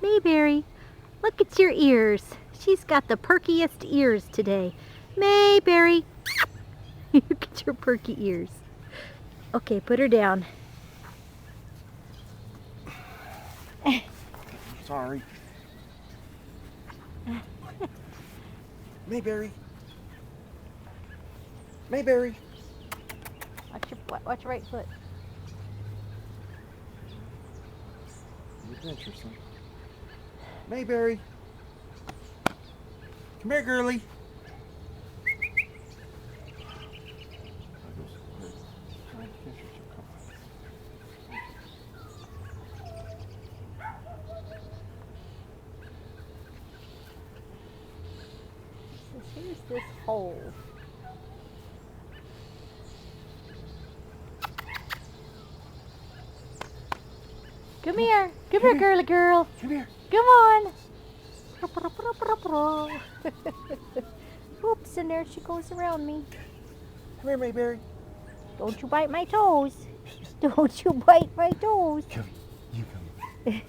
Mayberry, look at your ears. She's got the perkiest ears today. Mayberry, look at your perky ears. Okay, put her down. Sorry. Mayberry. Mayberry. Watch your right foot. You're interesting. Mayberry. Come here, girly. So here's this hole. Come here, girly girl. Come here. Come on. Oops, and there she goes around me. Come here, Mayberry. Don't you bite my toes. Don't you bite my toes. Come. You come.